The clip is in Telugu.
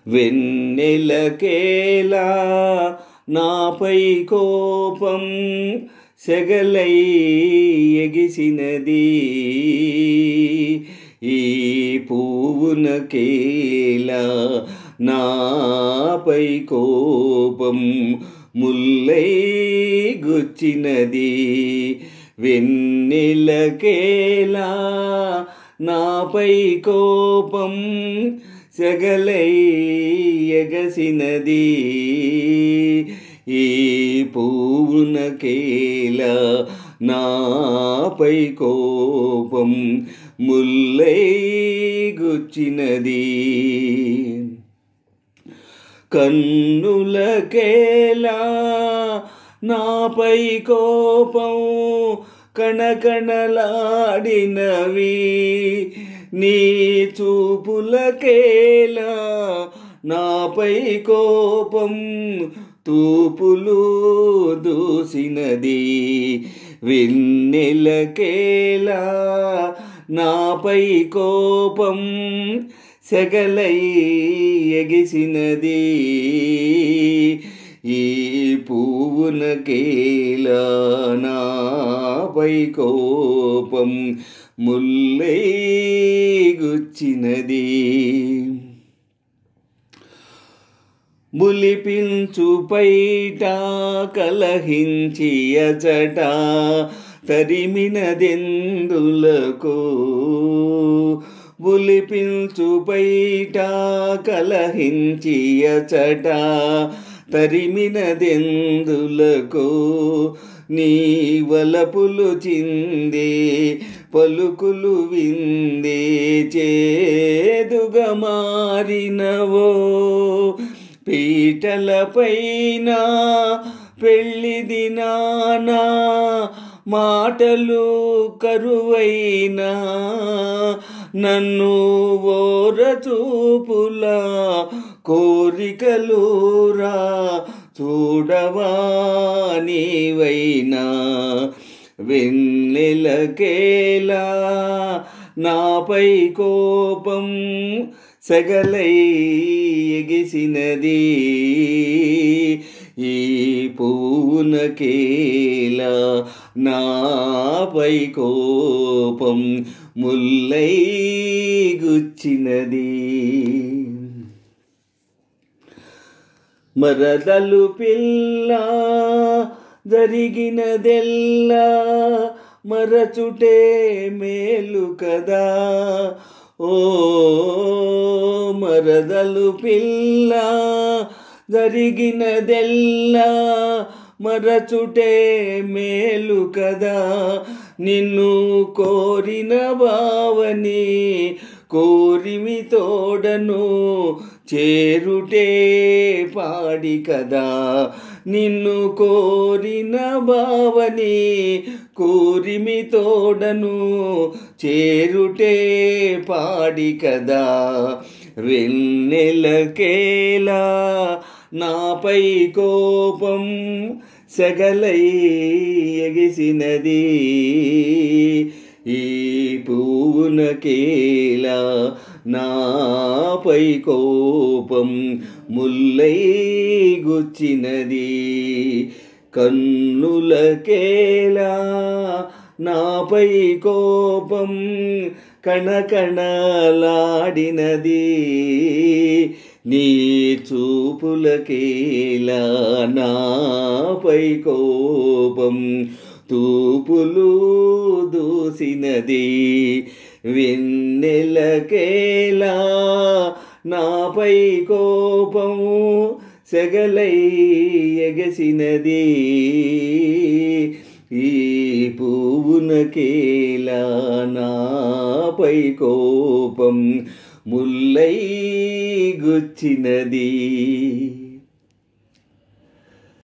వెన్నెలకేలా నాపై కోపం సెగలై ఎగిసినది. ఈ పువ్వునకేలా నాపై కోపం ముల్లై గుచ్చినది. వెన్నెలకేలా నాపై కోపం సెగలై ఎగసినది. ఈ పువ్వునకేలా నాపై కోపం ముల్లై గుచ్చినది. కన్నులకేలా నాపై కోపం కణకణలాడినవి. నీ చూపులకేలా నాపై కోపం తూపులు దూసినది. వెన్నెలకేలా నాపై కోపం సెగలై ఎగిసినది. ఈ పువ్వునకేలా నాపై కోపం ముల్లై గుచ్చినది. బులిపించు పైట కలహించి అచట తరిమినదెందులకు. బులిపించు పైట కలహించి అచట తరిమినదెందులకు. నీ వలపులు చిందే పలుకులు విందే చేదుగా మారినవో. పీటలపైన పెళ్లి దినాన మాటలు కరువైనా నన్ను ఓరచూపుల కోరికలురా చూడవా నీవైనా. వెన్నెలకేలా నాపై కోపం సెగలై ఎగిసినది. ఈ పువ్వునకేలా నాపై కోపం ముల్లై గుచ్చినది. మరదలు పిల్ల జరిగినదెల్లా మరచుటే మేలు కదా. ఓ మరదలు పిల్ల జరిగినదెల్లా మరచుటే మేలు కదా. నిన్ను కోరిన భావని కోరిమి తోడను చేరుటే పాడి కదా. నిన్ను కోరిన భావని కోరిమి తోడను చేరుటే పాడి కదా. వెన్నెలకేలా నాపై కోపం సెగలై ఎగిసినది. ఈ పువ్వునకేలా నాపై కోపం ముల్లై గుచ్చినది. కన్నులకేలా నాపై కోపం కణకణలాడినది. నీ చూపులకేలా నాపై కోపం తూపులు దూసినది. వెన్నెలకేలా నాపై కోపం సెగలై ఎగసినది. ఈ పువ్వునకేలా నాపై కోపం ముల్లై గుచ్చినది.